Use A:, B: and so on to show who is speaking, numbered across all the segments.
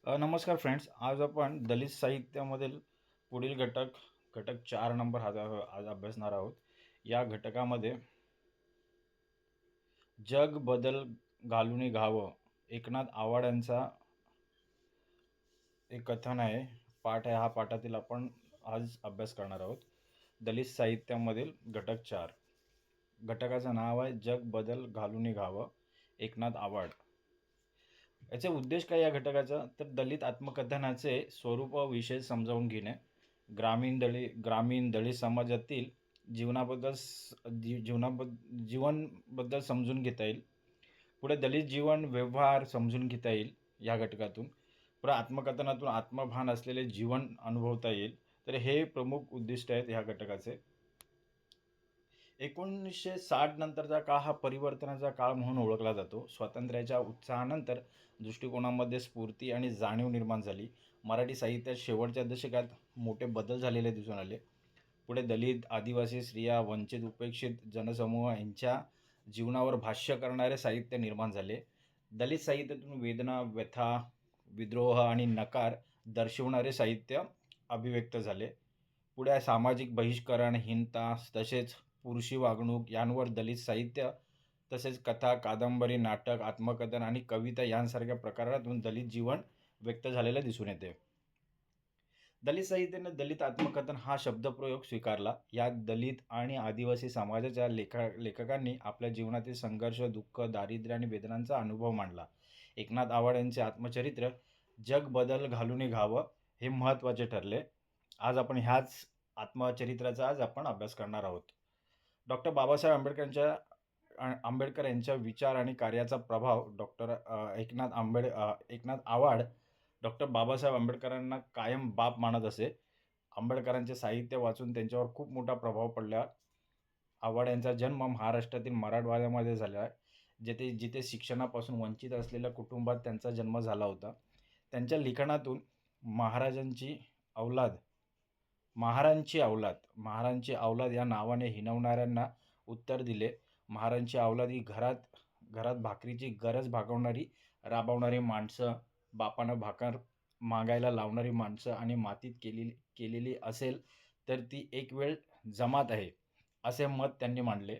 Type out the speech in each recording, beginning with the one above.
A: नमस्कार फ्रेंड्स. आज आपण दलित साहित्यामधील पुढील घटक 4 नंबर आज अभ्यासणार आहोत. या घटकामध्ये जग बदल घालूनी घावं एकनाथ आवाड यांचा एक कथन आहे, पाठ आहे. हा पाठातील आपण आज अभ्यास करणार आहोत. दलित साहित्यामधील घटक 4. घटकाचं नाव आहे जग बदल घालूनी घावं एकनाथ आवाड. याचे उद्देश काय या घटकाचा? तर दलित आत्मकथनाचे स्वरूप व विषय समजावून घेणे, ग्रामीण दलित समाजातील जीवनबद्दल समजून घेता येईल. पुढे दलित जीवन व्यवहार समजून घेता येईल या घटकातून. पुढे आत्मकथनातून आत्मभान असलेले जीवन अनुभवता येईल. तर हे प्रमुख उद्दिष्ट आहेत ह्या घटकाचे. 1960 नंतरचा काळ हा परिवर्तनाचा काळ म्हणून ओळखला जातो. स्वातंत्र्याच्या उत्साहानंतर दृष्टिकोनामध्ये स्फूर्ती आणि जाणीव निर्माण झाली. मराठी साहित्यात शेवटच्या दशकात मोठे बदल झालेले दिसून आले. पुढे दलित, आदिवासी, स्त्रिया, वंचित, उपेक्षित जनसमूह यांच्या जीवनावर भाष्य करणारे साहित्य निर्माण झाले. दलित साहित्यातून वेदना, व्यथा, विद्रोह आणि नकार दर्शवणारे साहित्य अभिव्यक्त झाले. पुढे सामाजिक बहिष्करण, हिंसा तसेच पुरुषी वागणूक यांवर दलित साहित्य तसेच कथा, कादंबरी, नाटक, आत्मकथन आणि कविता यांसारख्या प्रकारातून दलित जीवन व्यक्त झालेलं दिसून येते. दलित साहित्याने दलित आत्मकथन हा शब्दप्रयोग स्वीकारला. यात दलित आणि आदिवासी समाजाच्या लेखकांनी आपल्या जीवनातील संघर्ष, दुःख, दारिद्र्य आणि वेदनांचा अनुभव मांडला. एकनाथ आवाड यांचे आत्मचरित्र जग बदल घालूनी घावं हे महत्त्वाचे ठरले. आज आपण ह्याच आत्मचरित्राचा आपण अभ्यास करणार आहोत. डॉक्टर बाबासाहेब आंबेडकर यांच्या विचार आणि कार्याचा प्रभाव एकनाथ आवाड डॉक्टर बाबासाहेब आंबेडकरांना कायम बाप मानत असे. आंबेडकरांचे साहित्य वाचून त्यांच्यावर खूप मोठा प्रभाव पडला. आवाड यांचा जन्म महाराष्ट्रातील मराठवाड्यामध्ये झाला आहे, जिथे शिक्षणापासून वंचित असलेल्या कुटुंबात त्यांचा जन्म झाला होता. त्यांच्या लिखाणातून महारांची अवलाद या नावाने हिणवणाऱ्यांना उत्तर दिले. महारांची अवलाद ही घरात भाकरीची गरज राबवणारी माणसं, बापानं भाकर मागायला लावणारी माणसं आणि मातीत केलेली असेल तर ती एक वेळ जमात आहे, असे मत त्यांनी मांडले.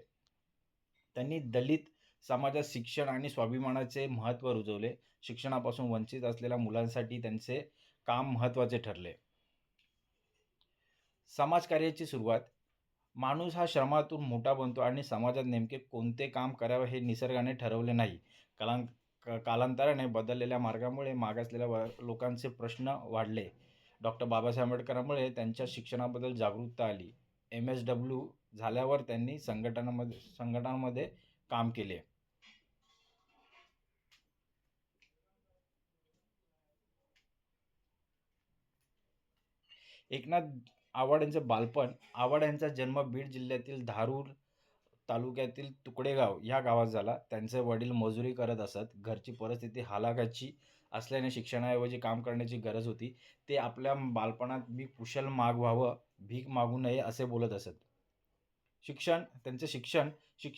A: त्यांनी दलित समाजात शिक्षण आणि स्वाभिमानाचे महत्त्व रुजवले. शिक्षणापासून वंचित असलेल्या मुलांसाठी त्यांचे काम महत्त्वाचे ठरले. समाजकार्याची सुरुवात. माणूस हा श्रमातून मोठा बनतो आणि समाजात नेमके कोणते काम करावे हे निसर्गाने ठरवले नाही. कालांतराने बदललेल्या मार्गामुळे मागासलेल्या लोकांचे प्रश्न वाढले. डॉक्टर बाबासाहेब आंबेडकरांमुळे त्यांच्या शिक्षणाबद्दल जागरूकता आली. MSW झाल्यावर त्यांनी संघटनांमध्ये काम केले. एकनाथ आवाड यांचे बालपण. आवाड यांचा जन्म बीड जिल्ह्यातील धारूर तालुक्यातील तुकडेगाव या गावात झाला. त्यांचे वडील मजुरी करत असत. घरची परिस्थिती हालाखीची असल्याने शिक्षणाऐवजी काम करण्याची गरज होती. ते आपल्या बालपणात मी कुशल व्हावं, भीक मागू नये असे बोलत असत. शिक्षण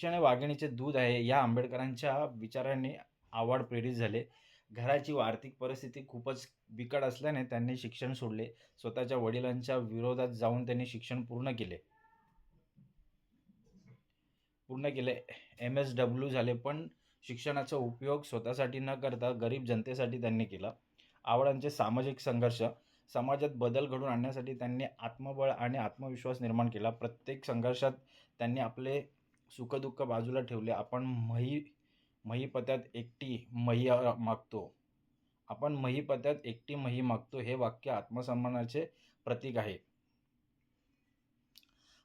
A: हे वाघिणीचे दूध आहे या आंबेडकरांच्या विचारांनी आवाड प्रेरित झाले. घराची आर्थिक परिस्थिती खूपच बिकट असल्याने त्यांनी शिक्षण सोडले. स्वतःच्या वडिलांच्या विरोधात जाऊन त्यांनी शिक्षण पूर्ण केले. MSW झाले, पण शिक्षणाचा उपयोग स्वतःसाठी न करता गरीब जनतेसाठी त्यांनी केला. आवाडांचे सामाजिक संघर्ष. समाजात बदल घडवून आणण्यासाठी त्यांनी आत्मबळ आणि आत्मविश्वास निर्माण केला. प्रत्येक संघर्षात त्यांनी आपले सुखदुःख बाजूला ठेवले. आपण महिपत्यात एकटी मही मागतो हे वाक्य आत्मसन्मानाचे प्रतीक आहे.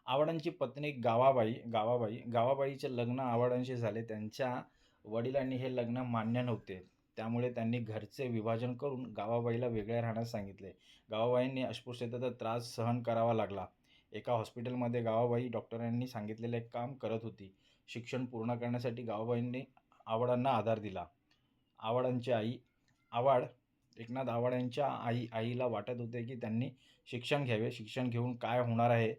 A: आवाडांची पत्नी गावाबाईचे लग्न आवाडांशी झाले. त्यांच्या वडिलांनी हे लग्न मान्य नव्हते, त्यामुळे त्यांनी घरचे विभाजन करून गावाबाईला वेगळे राहण्यास सांगितले. गावाबाईंनी अस्पृश्यतेचा त्रास सहन करावा लागला. एका हॉस्पिटलमध्ये गावाबाई डॉक्टरांनी सांगितलेले काम करत होती. शिक्षण पूर्ण करण्यासाठी गावाबाईंनी आवाडांना आधार दिला. एकनाथ आवाड यांच्या आईला वाटत होते की त्यांनी शिक्षण घ्यावे. शिक्षण घेऊन काय होणार आहे,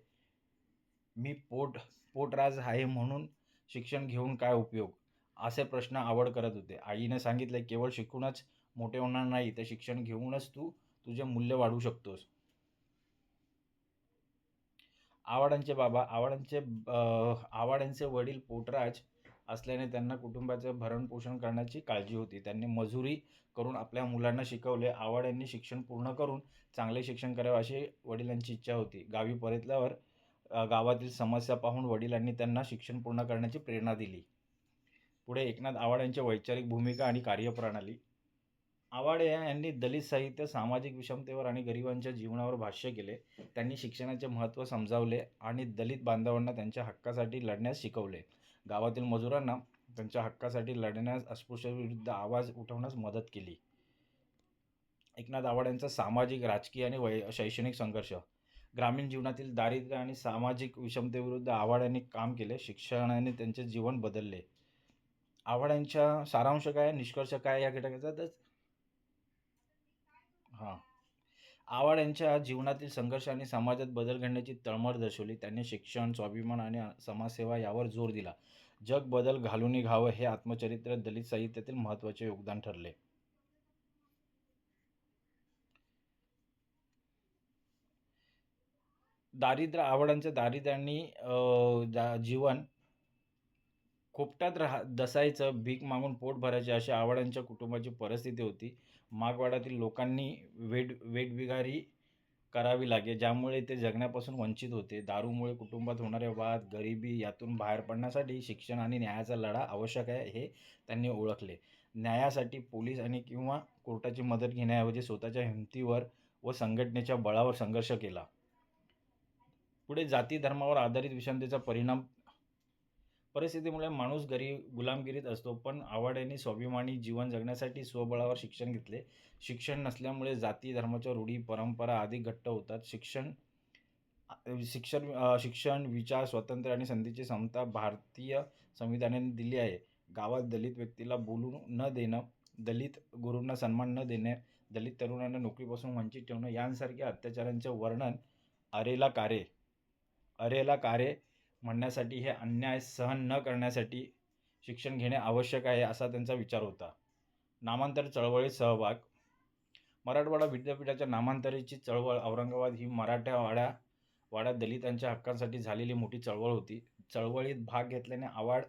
A: मी पोटराज आहे म्हणून शिक्षण घेऊन काय उपयोग. असे प्रश्न आवड करत होते. आईने सांगितले, "केवळ शिकूनच मोठे होणार नाही, तर शिक्षण घेऊनच तू तुझे मूल्य वाढवू शकतोस." आव्हाडांचे वडील पोटराज असल्याने त्यांना कुटुंबाचं भरणपोषण करण्याची काळजी होती. त्यांनी मजुरी करून आपल्या मुलांना शिकवले. आव्हाड यांनी शिक्षण पूर्ण करून चांगले शिक्षण करावे अशी वडिलांची इच्छा होती. गावी परतल्यावर गावातील समस्या पाहून वडिलांनी त्यांना शिक्षण पूर्ण करण्याची प्रेरणा दिली. पुढे एकनाथ आव्हाड यांची वैचारिक भूमिका आणि कार्यप्रणाली. आव्हाड यांनी दलित साहित्य, सामाजिक विषमतेवर आणि गरिबांच्या जीवनावर भाष्य केले. त्यांनी शिक्षणाचे महत्त्व समजावले आणि दलित बांधवांना त्यांच्या हक्कासाठी लढण्यास शिकवले. गावातील मजुरांना त्यांच्या हक्कासाठी लढण्यास, अस्पृश्यतेविरुद्ध आवाज उठवण्यास मदत केली. एकनाथ आव्हाड यांचा सामाजिक, राजकीय आणि शैक्षणिक संघर्ष. ग्रामीण जीवनातील दारिद्र्य आणि सामाजिक विषमतेविरुद्ध आव्हाड यांनी काम केले. शिक्षणाने त्यांचे जीवन बदलले. आव्हाड यांच्या सारांश काय, निष्कर्ष काय या घटकाचा हां. आव्हाड यांच्या जीवनातील संघर्ष आणि समाजात बदल घडण्याची तळमळ दर्शवली. त्यांनी शिक्षण, स्वाभिमान आणि समाजसेवा यावर जोर दिला. जग बदल घालून घावं हे आत्मचरित्र दलित साहित्यातील महत्त्वाचे योगदान ठरले. आव्हाडांचं दारिद्र्याने जीवन खोपटात दसायचं, भीक मागून पोट भरायचे अशी आव्हाडांच्या कुटुंबाची परिस्थिती होती. मागवाड्यातील लोकांनी वेठबिगारी करावी लागे, ज्यामुळे ते जगण्यापासून वंचित होते. दारूमुळे कुटुंबात होणारे वाद, गरिबी यातून बाहेर पडण्यासाठी शिक्षण आणि न्यायाचा लढा आवश्यक आहे हे त्यांनी ओळखले. न्यायासाठी पोलीस आणि किंवा कोर्टाची मदत घेण्याऐवजी स्वतःच्या हिमतीवर व संघटनेच्या बळावर संघर्ष केला. पुढे जाती धर्मावर आधारित विषमतेचा परिणाम. परिस्थितीमुळे माणूस गुलामगिरीत असतो, पण आव्हाड यांनी स्वाभिमानी जीवन जगण्यासाठी स्वबळावर शिक्षण घेतले. शिक्षण नसल्यामुळे जाती धर्माच्या रूढी परंपरा अधिक घट्ट होतात. शिक्षण, विचार स्वातंत्र्य आणि संधीची समता भारतीय संविधानाने दिली आहे. गावात दलित व्यक्तीला बोलू न देणं, दलित गुरूंना सन्मान न देणे, दलित तरुणांना नोकरीपासून वंचित ठेवणं यांसारख्या अत्याचारांचे वर्णन अरेला कारे म्हणण्यासाठी, हे अन्याय सहन न करण्यासाठी शिक्षण घेणे आवश्यक आहे असा त्यांचा विचार होता. नामांतर चळवळीत सहभाग. मराठवाडा विद्यापीठाच्या नामांतरीची चळवळ औरंगाबाद ही मराठवाड्यात दलितांच्या हक्कांसाठी झालेली मोठी चळवळ होती. चळवळीत भाग घेतल्याने आव्हाड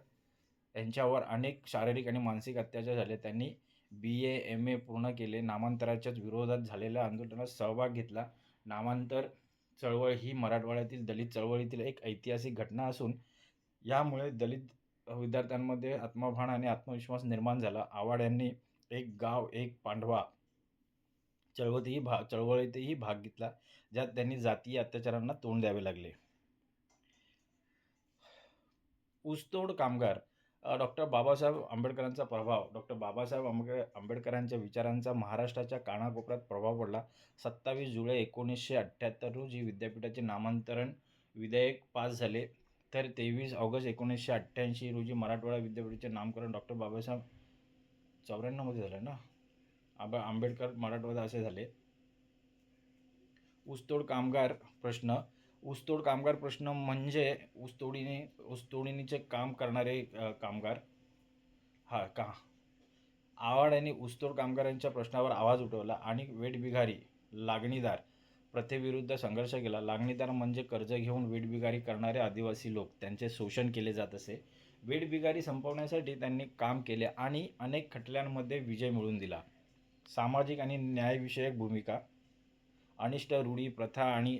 A: यांच्यावर अनेक शारीरिक आणि मानसिक अत्याचार झाले. त्यांनी BA MA पूर्ण केले. नामांतराच्याच विरोधात झालेल्या आंदोलनात सहभाग घेतला. नामांतर चळवळ ही मराठवाड्यातील दलित चळवळीतील एक ऐतिहासिक घटना असून यामुळे दलित विद्यार्थ्यांमध्ये आत्मभान आणि आत्मविश्वास निर्माण झाला. आव्हाड यांनी एक गाव एक पांडवा चळवळीतही भाग घेतला, ज्यात त्यांनी जातीय अत्याचारांना तोंड द्यावे लागले. ऊसतोड कामगार. डॉक्टर बाबासाहेब आंबेडकरांचा प्रभाव. डॉक्टर बाबासाहेब आंबेडकरांच्या विचारांचा महाराष्ट्राच्या कानाकोपऱ्यात प्रभाव पडला. 27 जुलै 1978 रोजी विद्यापीठाचे नामांतरण विधेयक पास झाले, तर 23 ऑगस्ट 1988 रोजी मराठवाडा विद्यापीठाचे नामकरण डॉक्टर बाबासाहेब 94 मध्ये झाले ना, आंबेडकर मराठवाडा असे झाले. ऊसतोड कामगार प्रश्न. ऊसतोड कामगार प्रश्न म्हणजे ऊसतोडीचे काम करणारे कामगार. आव्हाड यांनी ऊसतोड कामगारांच्या प्रश्नावर आवाज उठवला आणि वेठबिगारी, लागणीदार प्रथेविरुद्ध संघर्ष केला. लागणीदार म्हणजे कर्ज घेऊन वेठबिगारी करणारे आदिवासी लोक. त्यांचे शोषण केले जात असे. वेठबिगारी संपवण्यासाठी त्यांनी काम केले आणि अनेक खटल्यांमध्ये विजय मिळवून दिला. सामाजिक आणि न्यायविषयक भूमिका. अनिष्ट रूढी, प्रथा आणि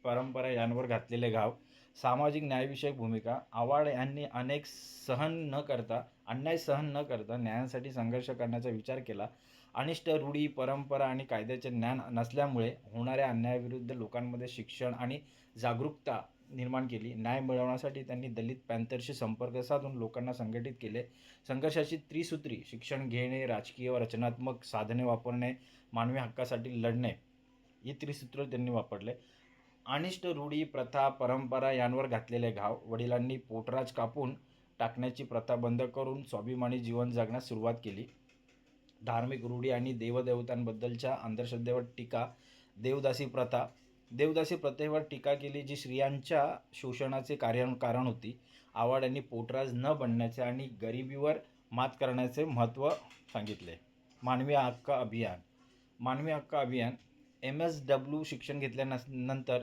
A: परंपरा यांवर घातलेले घाव. सामाजिक न्यायविषयक भूमिका. आव्हाड यांनी अन्याय सहन न करता न्यायासाठी संघर्ष करण्याचा विचार केला. अनिष्ट रूढी, परंपरा आणि कायद्याचे ज्ञान नसल्यामुळे होणाऱ्या अन्यायाविरुद्ध लोकांमध्ये शिक्षण आणि जागरूकता निर्माण केली. न्याय मिळवण्यासाठी त्यांनी दलित पॅंथरशी संपर्क साधून लोकांना संघटित केले. संघर्षाची त्रिसूत्री: शिक्षण घेणे, राजकीय व रचनात्मक साधने वापरणे, मानवी हक्कासाठी लढणे ही त्रिसूत्र त्यांनी वापरले. अनिष्ट रूढी, प्रथा, परंपरा यांवर घातलेले घाव. वडिलांनी पोटराज कापून टाकण्याची प्रथा बंद करून स्वाभिमानी जीवन जगण्यास सुरुवात केली. धार्मिक रूढी आणि देवदेवतांबद्दलच्या अंधश्रद्धेवर टीका. देवदासी प्रथेवर टीका केली, जी स्त्रियांच्या शोषणाचे कारण होती. आव्हाड यांनी पोटराज न बनण्याचे आणि गरिबीवर मात करण्याचे महत्त्व सांगितले. मानवी हक्क अभियान. मानवी हक्क अभियान MSW शिक्षण घेतल्यानंतर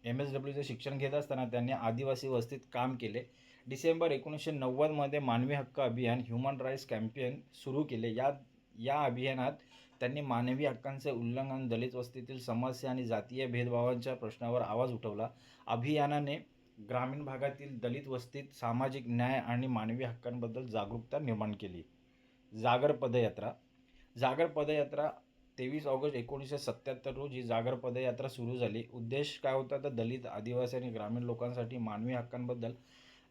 A: MSWचं शिक्षण घेत असताना त्यांनी आदिवासी वस्तीत काम केले. डिसेंबर 1990मध्ये मानवी हक्क अभियान ह्युमन राईट्स कॅम्पेन सुरू केले. या अभियानात त्यांनी मानवी हक्कांचे उल्लंघन, दलित वस्तीतील समस्या आणि जातीय भेदभावांच्या प्रश्नावर आवाज उठवला. अभियानाने ग्रामीण भागातील दलित वस्तीत सामाजिक न्याय आणि मानवी हक्कांबद्दल जागरूकता निर्माण केली. जागर पदयात्रा. जागर पदयात्रा 23 ऑगस्ट 1977 रोजी जागर पदयात्रा सुरू झाली. उद्देश काय होता तर दलित, आदिवासी आणि ग्रामीण लोकांसाठी मानवी हक्कांबद्दल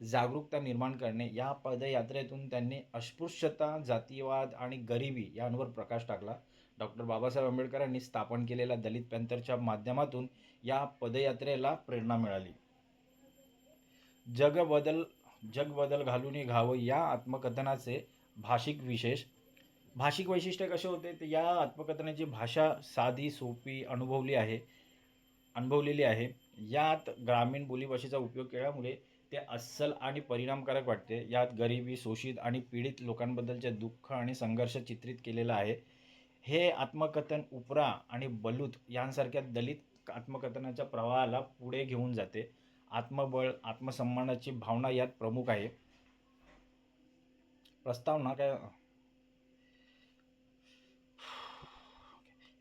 A: जागरूकता निर्माण करणे. या पदयात्रेतून त्यांनी अस्पृश्यता, जातीयवाद आणि गरिबी यांवर प्रकाश टाकला. डॉक्टर बाबासाहेब आंबेडकरांनी स्थापन केलेल्या दलित पॅंथरच्या माध्यमातून या पदयात्रेला प्रेरणा मिळाली. जग बदल घालून घावं या आत्मकथनाचे भाषिक विशेष. भाषिक वैशिष्ट्य कसे होते तर या आत्मकथनाची भाषा साधी, सोपी, अनुभवलेली आहे. यात ग्रामीण बोलीभाषेचा उपयोग केल्यामुळे ते अस्सल आणि परिणामकारक वाटते. यात गरिबी, शोषित आणि पीडित लोकांबद्दलचे दुःख आणि संघर्ष चित्रित केलेला आहे. हे आत्मकथन उपरा आणि बलूत यांसारख्या दलित आत्मकथनाच्या प्रवाहाला पुढे घेऊन जाते. आत्मबळ, आत्मसन्मानाची भावना यात प्रमुख आहे. प्रस्तावना काय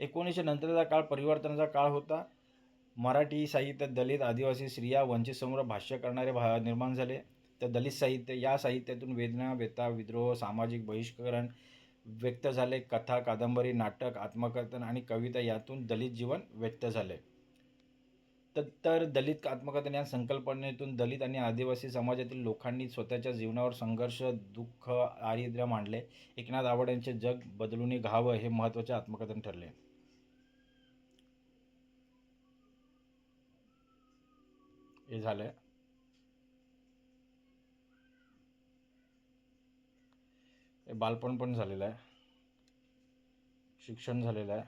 A: 1900 नंतरचा काळ परिवर्तनाचा काळ होता. मराठी साहित्यात दलित, आदिवासी, स्त्रिया, वंचित समोर भाष्य करणारे निर्माण झाले. तर दलित साहित्य, या साहित्यातून वेदना, व्यथा, विद्रोह, सामाजिक बहिष्करण व्यक्त झाले. कथा, कादंबरी, नाटक, आत्मकथन आणि कविता यातून दलित जीवन व्यक्त झाले. तर दलित आत्मकथन या संकल्पनेतून दलित आणि आदिवासी समाजातील लोकांनी स्वतःच्या जीवनावर संघर्ष, दुःख, दारिद्र्य मांडले. एकनाथ आव्हाड यांचे जग बदलून घावं हे महत्त्वाचे आत्मकथन ठरले. हे झालंय. बालपण पण झालेलं आहे, शिक्षण झालेलं आहे,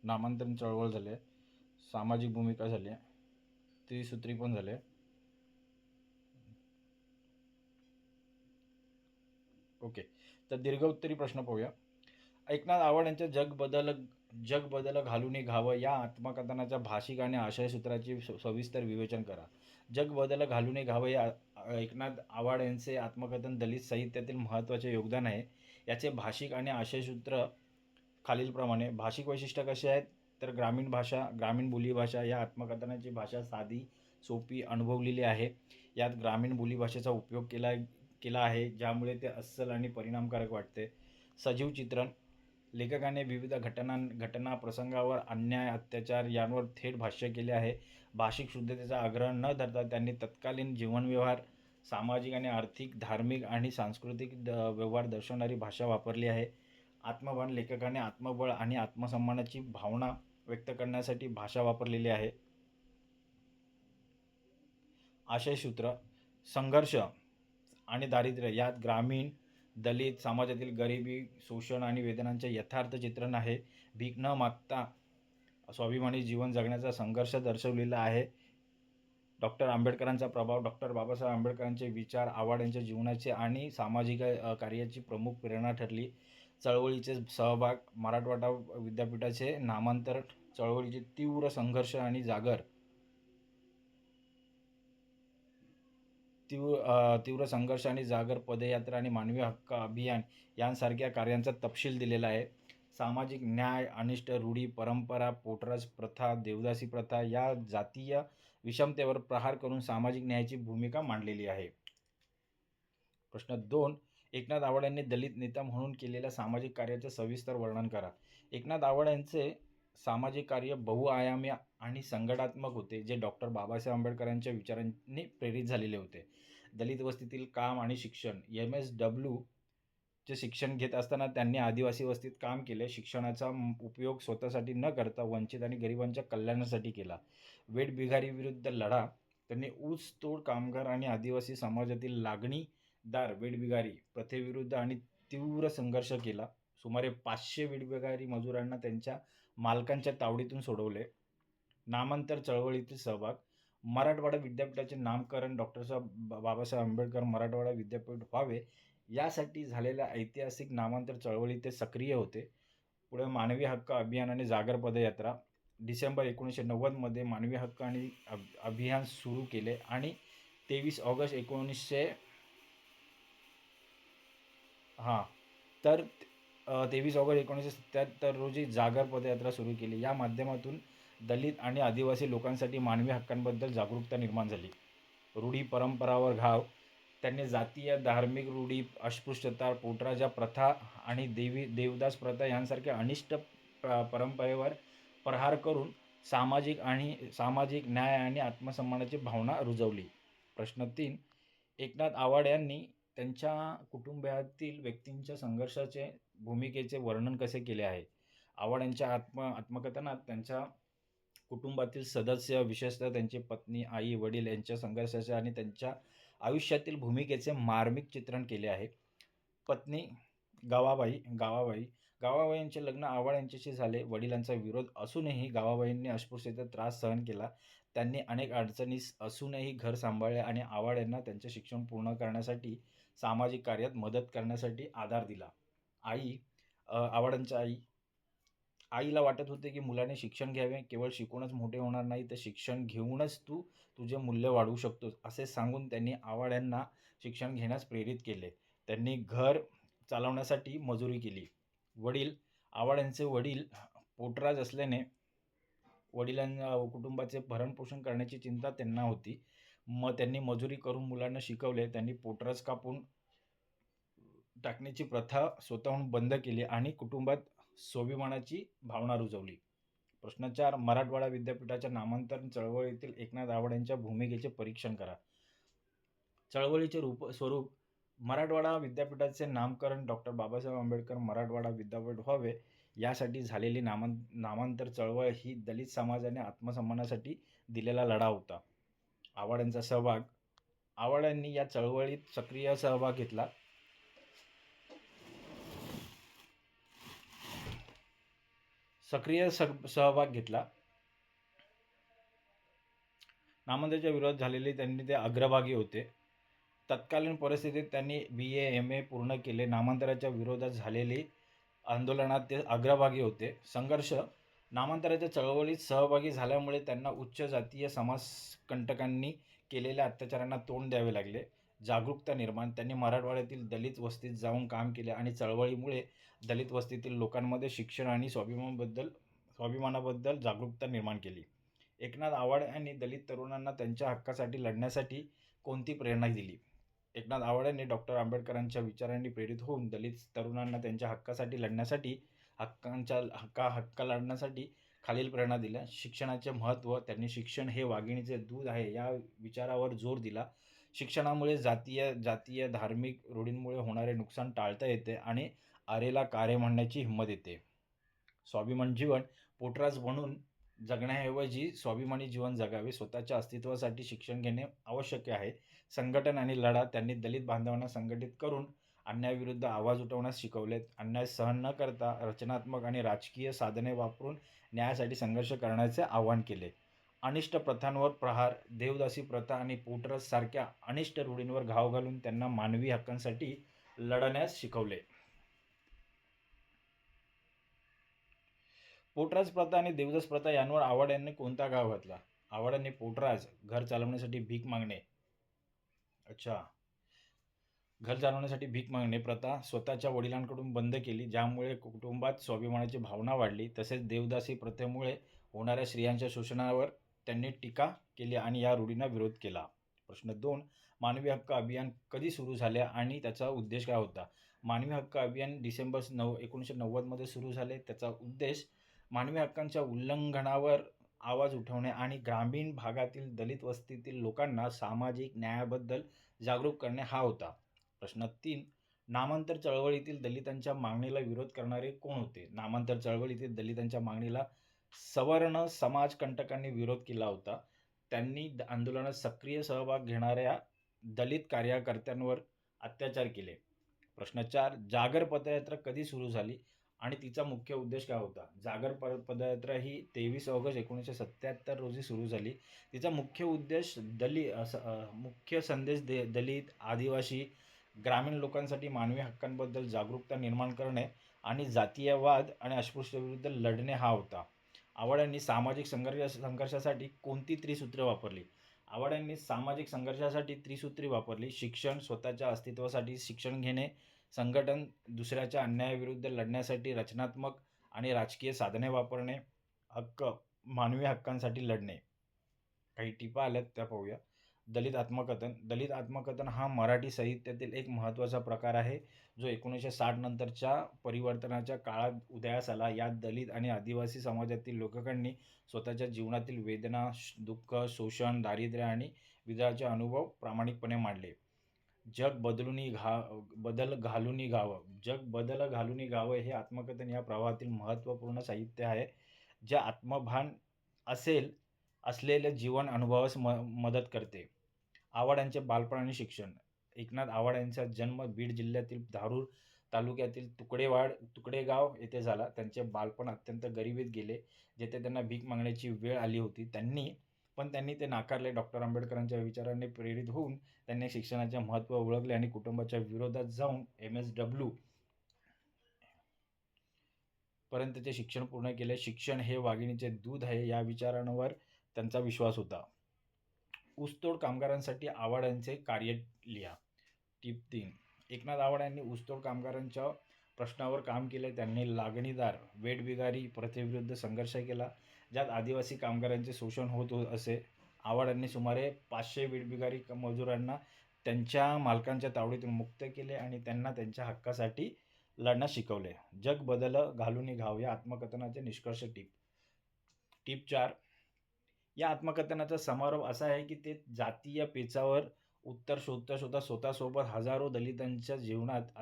A: नामांतरण चळवळ झाली आहे, सामाजिक भूमिका झाली आहे, त्रिसूत्री पण झाले. ओके, तर दीर्घ उत्तरी प्रश्न पाहूया. एकनाथ आव्हाड यांच्या जग बदल घालून घावं या आत्मकथनाच्या भाषिक आणि आशयसूत्राचे सविस्तर विवेचन करा. जग बदल घालून घावं या एकनाथ आव्हाड यांचे आत्मकथन दलित साहित्यातील महत्त्वाचे योगदान आहे. याचे भाषिक आणि आशयसूत्र खालीलप्रमाणे. भाषिक वैशिष्ट्य कसे आहेत तर ग्रामीण बोलीभाषा. या आत्मकथनाची भाषा साधी, सोपी, अनुभवलेली आहे. यात ग्रामीण बोलीभाषेचा उपयोग केला आहे, ज्यामुळे ते अस्सल आणि परिणामकारक वाटते. सजीव चित्रण. लेखकाने विविध घटना प्रसंगावर, अन्याय, अत्याचार यांवर थेट भाष्य केले आहे. भाषिक शुद्धतेचा आग्रह न धरता त्यांनी तत्कालीन जीवनव्यवहार, सामाजिक आणि आर्थिक, धार्मिक आणि सांस्कृतिक व्यवहार दर्शवणारी भाषा वापरली आहे. आत्मभान. लेखकाने आत्मबळ आणि आत्मसन्मानाची भावना व्यक्त करण्यासाठी भाषा वापरलेली आहे. आशयसूत्र. संघर्ष आणि दारिद्र्य. यात ग्रामीण दलित समाजातील गरिबी, शोषण आणि वेदनांचे यथार्थ चित्रण आहे. भीक न मागता स्वाभिमानी जीवन जगण्याचा संघर्ष दर्शवलेला आहे. डॉक्टर आंबेडकरांचा प्रभाव. डॉक्टर बाबासाहेब आंबेडकरांचे विचार आव्हाड यांच्या जीवनाचे आणि सामाजिक कार्याची प्रमुख प्रेरणा ठरली. चळवळीचे सहभाग. मराठवाडा विद्यापीठाचे नामांतर, चळवळीचे तीव्र संघर्ष आणि जागर पदयात्रा आणि मानवी हक्क अभियान यांसारख्या कार्यांचा तपशील दिलेला आहे. सामाजिक न्याय, अनिष्ट रूढी, परंपरा, पोटराज प्रथा, देवदासी प्रथा या जातीय विषमतेवर प्रहार करून सामाजिक न्यायाची भूमिका मांडलेली आहे. प्रश्न 2. एकनाथ आव्हाड यांनी दलित नेता म्हणून केलेल्या सामाजिक कार्याचे सविस्तर वर्णन करा. एकनाथ आव्हाड यांचे सामाजिक कार्य बहुआयामी आणि संघटनात्मक होते, जे डॉक्टर बाबासाहेब आंबेडकरांच्या विचारांनी प्रेरित झालेले होते. दलित वस्तीतील काम आणि शिक्षण. MSW चे शिक्षण घेत असताना त्यांनी आदिवासी वस्तीत काम केले. शिक्षणाचा उपयोग स्वतःसाठी न करता वंचित आणि गरिबांच्या कल्याणासाठी केला. वेठबिगारीविरुद्ध लढा. त्यांनी ऊसतोड कामगार आणि आदिवासी समाजातील लागणीदार वेठबिगारी प्रथेविरुद्ध आणि तीव्र संघर्ष केला. सुमारे 500 वेठबिगारी मजुरांना त्यांच्या मालकांच्या तावडीतून सोडवले. नामांतर चळवळीतील सहभाग. मराठवाडा विद्यापीठाचे नामकरण बाबासाहेब आंबेडकर मराठवाडा विद्यापीठ व्हावे यासाठी झालेल्या ऐतिहासिक नामांतर चळवळीत ते सक्रिय होते. पुढे मानवी हक्क अभियान आणि जागर पदयात्रा डिसेंबर 1990मध्ये मानवी हक्क आणि अभियान सुरू केले आणि 23 ऑगस्ट 1900 हां तर 23 ऑगस्ट 1977 रोजी जागर पदयात्रा सुरू केली. या माध्यमातून दलित आणि आदिवासी लोकांसाठी मानवी हक्कांबद्दल जागरूकता निर्माण झाली. रूढी परंपरावर घाव त्यांनी जातीय धार्मिक रूढी, अस्पृश्यता, पोटराजा प्रथा आणि देवदास प्रथा यांसारख्या अनिष्ट परंपरेवर प्रहार करून सामाजिक न्याय आणि आत्मसन्मानाची भावना रुजवली. प्रश्न 3. एकनाथ आवाड यांनी त्यांच्या कुटुंबातील व्यक्तींच्या संघर्षाचे भूमिकेचे वर्णन कसे केले आहे? आवाड यांच्या आत्मकथनात त्यांच्या कुटुंबातील सदस्य, विशेषतः त्यांची पत्नी, आई, वडील यांच्या संघर्षाचे आणि त्यांच्या आयुष्यातील भूमिकेचे मार्मिक चित्रण केले आहे. पत्नी गावाबाई यांचे लग्न आवाड यांच्याशी झाले. वडिलांचा विरोध असूनही गावाबाईंनी अस्पृश्यतेचा त्रास सहन केला. त्यांनी अनेक अडचणी असूनही घर सांभाळले आणि आवाड यांना त्यांचे शिक्षण पूर्ण करण्यासाठी सामाजिक कार्यात मदत करण्यासाठी आधार दिला. आवाडांच्या आईला वाटत होते की मुलाने शिक्षण घ्यावे. केवळ शिकूनच मोठे होणार नाही, तर शिक्षण घेऊनच तू तुझे मूल्य वाढवू शकतोस, असे सांगून त्यांनी आवाड यांना शिक्षण घेण्यास प्रेरित केले. त्यांनी घर चालवण्यासाठी मजुरी केली. आवाड यांचे वडील पोटराज असल्याने कुटुंबाचे भरणपोषण करण्याची चिंता त्यांना होती. मग त्यांनी मजुरी करून मुलांना शिकवले. त्यांनी पोटराज कापून टाकण्याची प्रथा स्वतःहून बंद केली आणि कुटुंबात स्वाभिमानाची भावना रुजवली. प्रश्न 4. मराठवाडा विद्यापीठाच्या नामांतरण चळवळीतील एकनाथ आवाड यांच्या भूमिकेचे परीक्षण करा. चळवळीचे स्वरूप मराठवाडा विद्यापीठाचे नामकरण बाबासाहेब आंबेडकर मराठवाडा विद्यापीठ व्हावे यासाठी झालेली नामांतर चळवळ ही दलित समाजाने आत्मसन्मानासाठी दिलेला लढा होता. आवाड यांचा सहभाग. आवाड यांनी या चळवळीत सक्रिय सहभाग घेतला. नामांतराच्या विरोधात झालेले त्यांनी ते अग्रभागी होते. तत्कालीन परिस्थितीत त्यांनी BA MA पूर्ण केले. नामांतराच्या विरोधात झालेली आंदोलनात ते अग्रभागी होते. नामांतराच्या चळवळीत सहभागी झाल्यामुळे त्यांना उच्च जातीय समाजकंटकांनी केलेल्या अत्याचारांना तोंड द्यावे लागले. जागरूकता निर्माण. त्यांनी मराठवाड्यातील दलित वस्तीत जाऊन काम केले आणि चळवळीमुळे दलित वस्तीतील लोकांमध्ये शिक्षण आणि स्वाभिमानाबद्दल जागरूकता निर्माण केली. एकनाथ आवाड यांनी दलित तरुणांना त्यांच्या हक्कासाठी लढण्यासाठी कोणती प्रेरणा दिली? एकनाथ आवाड यांनी आंबेडकरांच्या विचारांनी प्रेरित होऊन दलित तरुणांना त्यांच्या हक्कासाठी लढण्यासाठी खालील प्रेरणा दिल्या. शिक्षणाचे महत्त्व. त्यांनी शिक्षण हे वाघिणीचे दूध आहे या विचारावर जोर दिला. शिक्षणामुळे जातीय धार्मिक रूढींमुळे होणारे नुकसान टाळता येते आणि आरेला कारे म्हणण्याची हिंमत येते. स्वाभिमान जीवन. पोटराज बनून जगण्याऐवजी स्वाभिमानी जीवन जगावे. स्वतःच्या अस्तित्वासाठी शिक्षण घेणे आवश्यक आहे. संघटन आणि लढा. त्यांनी दलित बांधवांना संघटित करून अन्यायाविरुद्ध आवाज उठवण्यास शिकवले. अन्याय सहन न करता रचनात्मक आणि राजकीय साधने वापरून न्यायासाठी संघर्ष करण्याचे आवाहन केले. अनिष्ट प्रथांवर प्रहार. देवदासी प्रथा आणि पोटराज सारख्या अनिष्ट रूढींवर घाव घालून त्यांना मानवी हक्कांसाठी लढण्यास शिकवले. पोटराज प्रथा आणि देवदास प्रथा यांवर आवाड यांनी कोणता घाव घातला? आवाड यांनी पोटराज, घर चालवण्यासाठी भीक मागणे प्रथा स्वतःच्या वडिलांकडून बंद केली, ज्यामुळे कुटुंबात स्वाभिमानाची भावना वाढली. तसेच देवदासी प्रथेमुळे होणाऱ्या स्त्रियांच्या शोषणावर त्यांनी टीका केली आणि या रूढींना विरोध केला. प्रश्न 2. मानवी हक्क अभियान कधी सुरू झाले आणि त्याचा उद्देश काय होता? मानवी हक्क अभियान डिसेंबर 1990मध्ये सुरू झाले. त्याचा उद्देश मानवी हक्कांच्या उल्लंघनावर आवाज उठवणे आणि ग्रामीण भागातील दलित वस्तीतील लोकांना सामाजिक न्यायाबद्दल जागरूक करणे हा होता. प्रश्न 3. नामांतर चळवळीतील दलितांच्या मागणीला विरोध करणारे कोण होते? नामांतर चळवळीतील दलितांच्या मागणीला सवर्ण समाजकंटकांनी विरोध केला होता. त्यांनी आंदोलनात सक्रिय सहभाग घेणाऱ्या दलित कार्यकर्त्यांवर अत्याचार केले. प्रश्न 4. जागर पदयात्रा कधी सुरू झाली आणि तिचा मुख्य उद्देश काय होता? जागर पदयात्रा ही 23 ऑगस्ट 1977 रोजी सुरू झाली. तिचा मुख्य उद्देश मुख्य संदेश दलित, आदिवासी, ग्रामीण लोकांसाठी मानवी हक्कांबद्दल जागरूकता निर्माण करणे आणि जातीयवाद आणि अस्पृश्यतेविरुद्ध लढणे हा होता. आव्हाड यांनी सामाजिक संघर्षासाठी कोणती त्रिसूत्रे वापरली? आव्हाड यांनी सामाजिक संघर्षासाठी त्रिसूत्री वापरली. शिक्षण, स्वतःच्या अस्तित्वासाठी शिक्षण घेणे, संघटन, दुसऱ्याच्या अन्यायाविरुद्ध लढण्यासाठी रचनात्मक आणि राजकीय साधने वापरणे, मानवी हक्कांसाठी लढणे. काही टिपा आल्यात त्या पाहूया. दलित आत्मकथन. दलित आत्मकथन हा मराठी साहित्यातील एक महत्त्वाचा प्रकार आहे, जो 1960 नंतरच्या परिवर्तनाच्या काळात उदयास आला. यात दलित आणि आदिवासी समाजातील लेखकांनी स्वतःच्या जीवनातील वेदना, दुःख, शोषण, दारिद्र्य आणि विरहाचे अनुभव प्रामाणिकपणे मांडले. बदल घालूनी गावं. जग बदल घालूनी गावं हे आत्मकथन या प्रवाहातील महत्त्वपूर्ण साहित्य आहे, जे आत्मभान असलेले जीवन अनुभवास मदत करते. आव्हाड यांचे बालपण आणि शिक्षण. एकनाथ आव्हाड यांचा जन्म बीड जिल्ह्यातील धारूर तालुक्यातील तुकडेगाव येथे झाला. त्यांचे बालपण अत्यंत गरिबीत गेले, जेथे त्यांना भीक मागण्याची वेळ आली होती. त्यांनी ते नाकारले. डॉक्टर आंबेडकरांच्या विचारांनी प्रेरित होऊन त्यांनी शिक्षणाचे महत्त्व ओळखले आणि कुटुंबाच्या विरोधात जाऊन MSW पर्यंतचे शिक्षण पूर्ण केले. शिक्षण हे वाघिणीचे दूध आहे या विचारांवर त्यांचा विश्वास होता. ऊसतोड कामगारांसाठी आव्हाड यांचे कार्य लिहा. टिप 3. एकनाथ आव्हाड यांनी ऊसतोड कामगारांच्या प्रश्नावर काम केले. त्यांनी लागणीदार वेठबिगारी प्रथेविरुद्ध संघर्ष केला, ज्यात आदिवासी कामगारांचे शोषण होत असे. आव्हाड यांनी सुमारे 500 वेठबिगारी मजुरांना त्यांच्या मालकांच्या तावडीतून मुक्त केले आणि त्यांना त्यांच्या हक्कासाठी लढण्यास शिकवले. जग बदल घालूनी घाव या आत्मकथनाचे निष्कर्ष. टिप 4. या आत्मकथनाचा समारोप असा आहे की ते जातीय पेचावर उत्तर शोधता स्वतःसोबत हजारो दलितांच्या जीवनात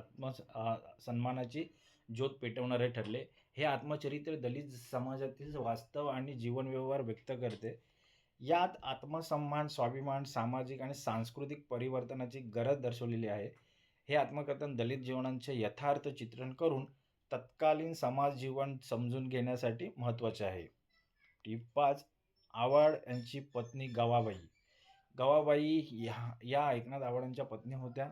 A: सन्मानाची ज्योत पेटवणारे ठरले. हे आत्मचरित्र दलित समाजातील वास्तव आणि जीवनव्यवहार व्यक्त करते. यात आत्मसन्मान, स्वाभिमान, सामाजिक आणि सांस्कृतिक परिवर्तनाची गरज दर्शवलेली आहे. हे आत्मकथन दलित जीवनाचे यथार्थ चित्रण करून तत्कालीन समाज जीवन समजून घेण्यासाठी महत्त्वाचे आहे. टिप 5. आव्हाड यांची पत्नी गवाबाई. गवाबाई या एकनाथ आव्हाडांच्या पत्नी होत्या.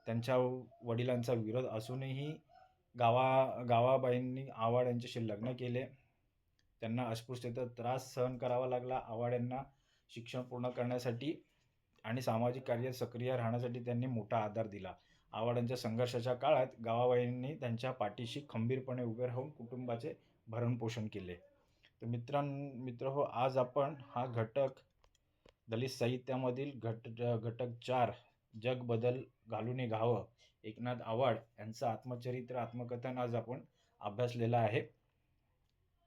A: त्यांच्या वडिलांचा विरोध असूनही गावाबाईंनी आव्हाड यांच्याशी लग्न केले. त्यांना अस्पृश्यतेचा त्रास सहन करावा लागला. आव्हाड यांना शिक्षण पूर्ण करण्यासाठी आणि सामाजिक कार्यात सक्रिय राहण्यासाठी त्यांनी मोठा आधार दिला. आव्हाडांच्या संघर्षाच्या काळात गावाबाईंनी त्यांच्या पाठीशी खंबीरपणे उभे राहून कुटुंबाचे भरणपोषण केले. तर मित्रहो, आज आपण हा दलित साहित्यामधील घटक 4 जग बदल घालूनी घावं एकनाथ आव्हाड यांचं आत्मकथन आज आपण अभ्यासलेला आहे.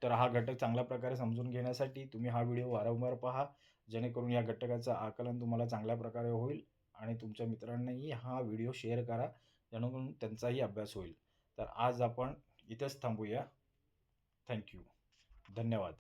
A: तर हा घटक चांगल्या प्रकारे समजून घेण्यासाठी तुम्ही हा व्हिडिओ वारंवार पहा, जेणेकरून या घटकाचं आकलन तुम्हाला चांगल्या प्रकारे होईल आणि तुमच्या मित्रांनाही हा व्हिडिओ शेअर करा, जेणेकरून त्यांचाही अभ्यास होईल. तर आज आपण इथेच थांबूया. थँक्यू. धन्यवाद.